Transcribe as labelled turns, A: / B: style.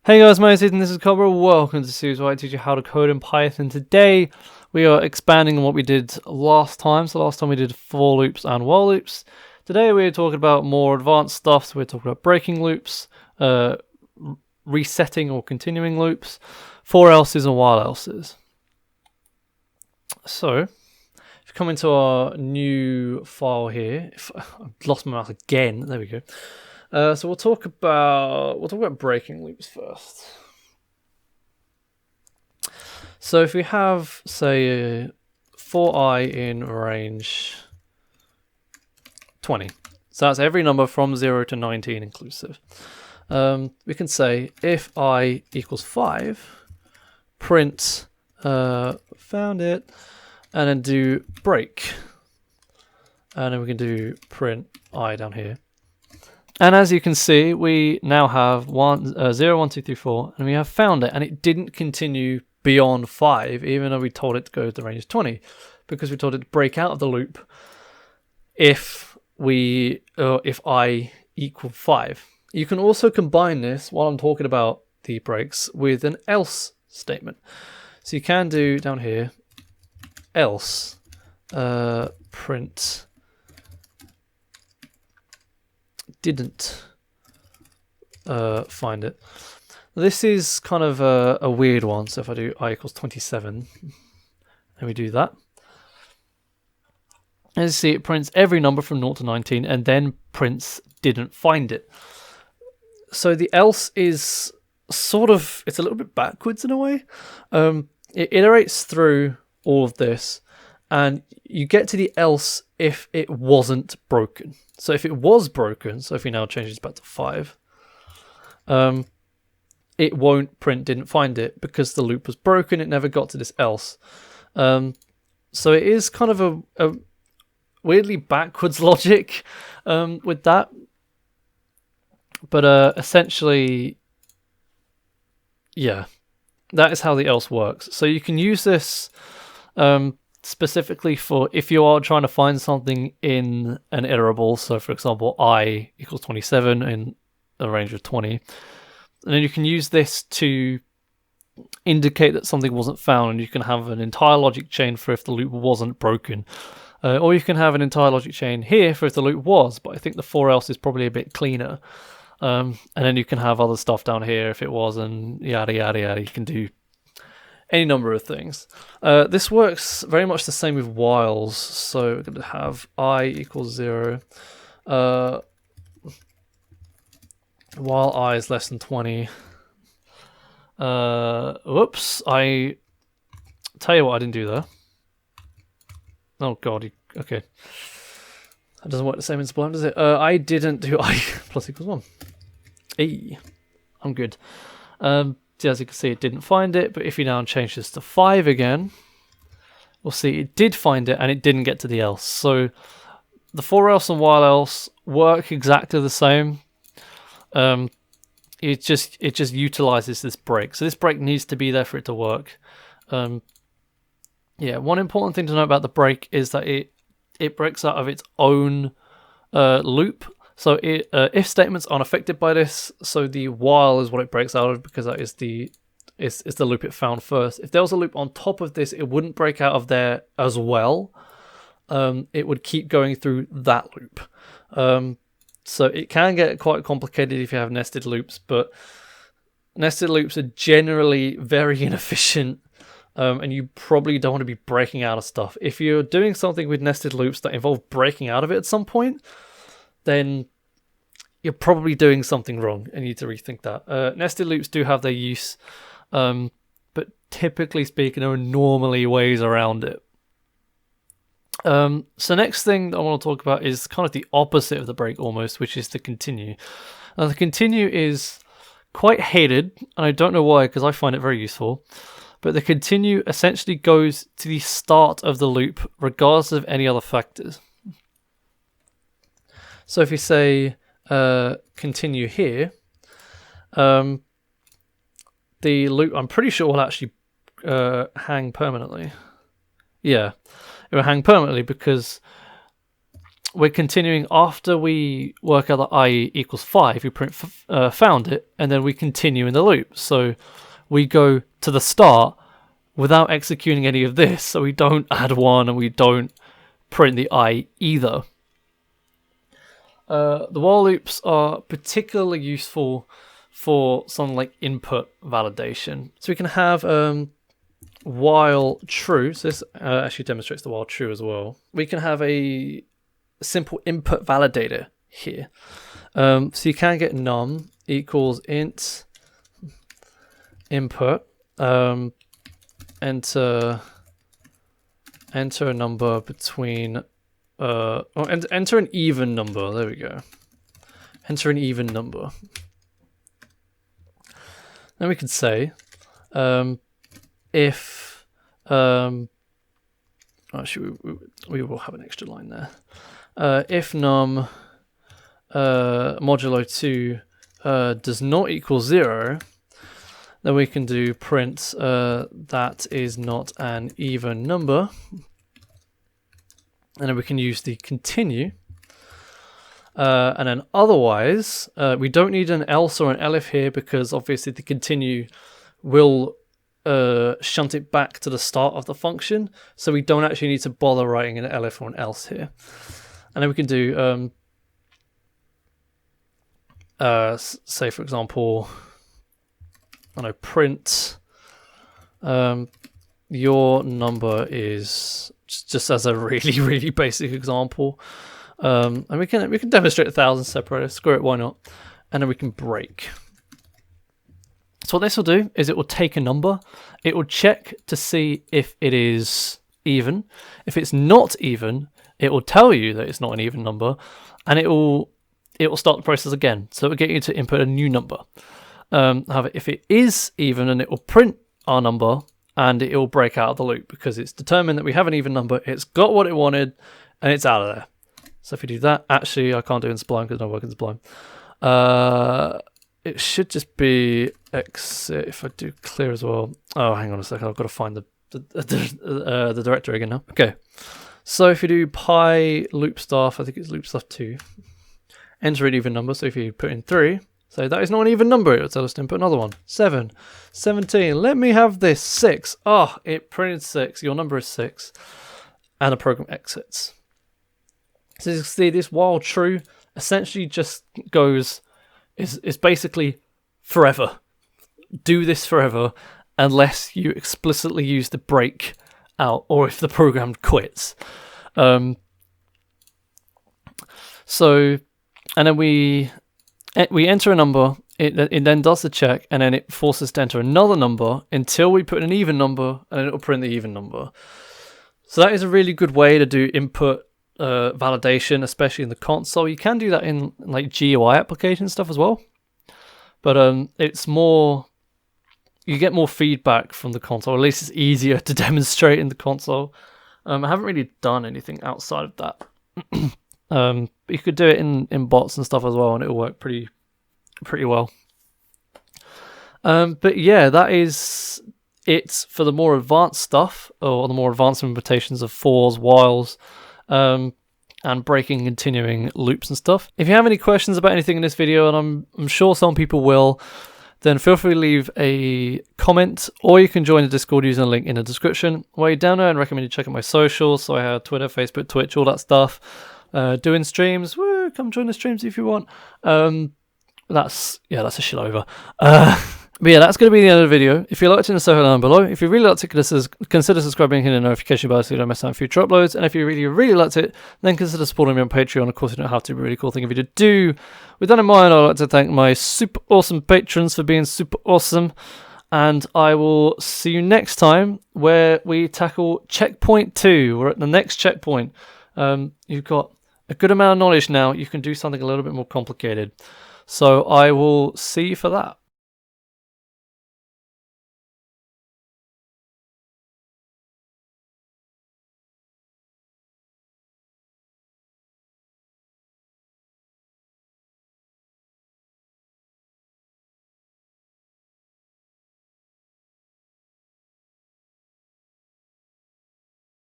A: Hey guys, my name is Ethan, this is Carberra. Welcome to series where I teach you how to code in Python. Today we are expanding on what we did last time. So last time we did for loops and while loops. Today we're talking about more advanced stuff. So we're talking about breaking loops, resetting or continuing loops, for else's and while else's. So if you come into our new file here, I've lost my mouse again. There we go. So we'll talk about breaking loops first. So if we have, say, for I in range 20, so that's every number from 0 to 19 inclusive, we can say if I equals 5, print found it, and then do break, and then we can do print I down here. And as you can see, we now have 0, 1, 2, 3, 4, and we have found it, and it didn't continue beyond 5, even though we told it to go to the range 20, because we told it to break out of the loop if I equal 5. You can also combine this, while I'm talking about the breaks, with an else statement. So you can do down here, else print didn't find it. This is kind of a weird one. So if I do I equals 27, and we do that, as you see, it prints every number from 0 to 19 and then prints didn't find it. So the else is sort of, it's a little bit backwards in a way. It iterates through all of this and you get to the else if it wasn't broken. So if it was broken, so if we now change this back to 5, it won't print didn't find it because the loop was broken. It never got to this else. So it is kind of a weirdly backwards logic with that. But essentially, yeah, that is how the else works. So you can use this specifically for if you are trying to find something in an iterable. So for example, I equals 27 in a range of 20. And then you can use this to indicate that something wasn't found, and you can have an entire logic chain for if the loop wasn't broken. Or you can have an entire logic chain here for if the loop was, but I think the for else is probably a bit cleaner. And then you can have other stuff down here if it was, and yada yada yada. You can do any number of things. This works very much the same with whiles. So we're going to have I equals 0. While I is less than 20. Whoops. I tell you what I didn't do there. Oh god. Okay. That doesn't work the same in Sublime, does it? I didn't do I plus equals 1. Hey, I'm good. As you can see, it didn't find it, but if you now change this to 5 again, we'll see it did find it and it didn't get to the else. So the for else and while else work exactly the same. It just utilizes this break. So this break needs to be there for it to work. Yeah, one important thing to know about the break is that it breaks out of its own loop. So if statements aren't affected by this, so the while is what it breaks out of because that is the loop it found first. If there was a loop on top of this, it wouldn't break out of there as well. It would keep going through that loop. So it can get quite complicated if you have nested loops, but nested loops are generally very inefficient, and you probably don't want to be breaking out of stuff. If you're doing something with nested loops that involve breaking out of it at some point, then you're probably doing something wrong and you need to rethink that. Nested loops do have their use, but typically speaking, there are normally ways around it. So next thing that I want to talk about is kind of the opposite of the break almost, which is the continue. Now the continue is quite hated, and I don't know why because I find it very useful. But the continue essentially goes to the start of the loop regardless of any other factors. So if you say continue here, the loop I'm pretty sure will actually hang permanently. Yeah, it will hang permanently because we're continuing after we work out that I equals 5. We print found it, and then we continue in the loop. So we go to the start without executing any of this. So we don't add 1 and we don't print the I either. The while loops are particularly useful for something like input validation. So we can have while true. So this actually demonstrates the while true as well. We can have a simple input validator here. So you can get num equals int input, enter a number between enter an even number. There we go. Enter an even number. Then we could say if actually we will have an extra line there. If num modulo 2 does not equal 0, then we can do print that is not an even number, and then we can use the continue. And then otherwise, we don't need an else or an elif here, because obviously the continue will shunt it back to the start of the function, so we don't actually need to bother writing an elif or an else here. And then we can do, say for example, I don't know, print your number is, just as a really basic example. And we can demonstrate 1,000 separators. Screw it, why not? And then we can break. So what this will do is it will take a number, it will check to see if it is even. If it's not even, it will tell you that it's not an even number, and it will start the process again. So it will get you to input a new number. However, if it is even, then it will print our number and it will break out of the loop, because it's determined that we have an even number, it's got what it wanted, and it's out of there. So if we do that, actually I can't do it in Sublime because I don't work in Sublime. It should just be exit if I do clear as well. Oh, hang on a second, I've got to find the directory again now. Okay, so if you do pi loop staff, I think it's loop staff 2, enter an even number. So if you put in 3, so that is not an even number, it will tell us to input another one. 7, 17, let me have this. 6, oh, it printed 6, your number is 6, and the program exits. So you can see this while true essentially just goes, is basically forever. Do this forever unless you explicitly use the break out, or if the program quits. So, and then we enter a number, it then does the check, and then it forces us to enter another number until we put an even number, and then it will print the even number. So that is a really good way to do input validation, especially in the console. You can do that in like GUI application stuff as well, but it's more, you get more feedback from the console, or at least it's easier to demonstrate in the console. I haven't really done anything outside of that. But you could do it in bots and stuff as well, and it'll work pretty well. But yeah, that is it for the more advanced stuff, or the more advanced implementations of fors, whiles, and breaking, continuing loops and stuff. If you have any questions about anything in this video, and I'm sure some people will, then feel free to leave a comment, or you can join the Discord using a link in the description. While you're down there, I'd recommend you check out my socials. So I have Twitter, Facebook, Twitch, all that stuff. Doing streams. Woo, come join the streams if you want. That's a shit over. But yeah, that's going to be the end of the video. If you liked it, so down below. If you really liked it, consider subscribing and hitting the notification bell so you don't miss out on future uploads. And if you really liked it, then consider supporting me on Patreon. Of course, you don't have to. Be a really cool thing if you do. With that in mind, I'd like to thank my super awesome patrons for being super awesome. And I will see you next time, where we tackle checkpoint 2. We're at the next checkpoint. You've got a good amount of knowledge now. You can do something a little bit more complicated. So I will see you for that.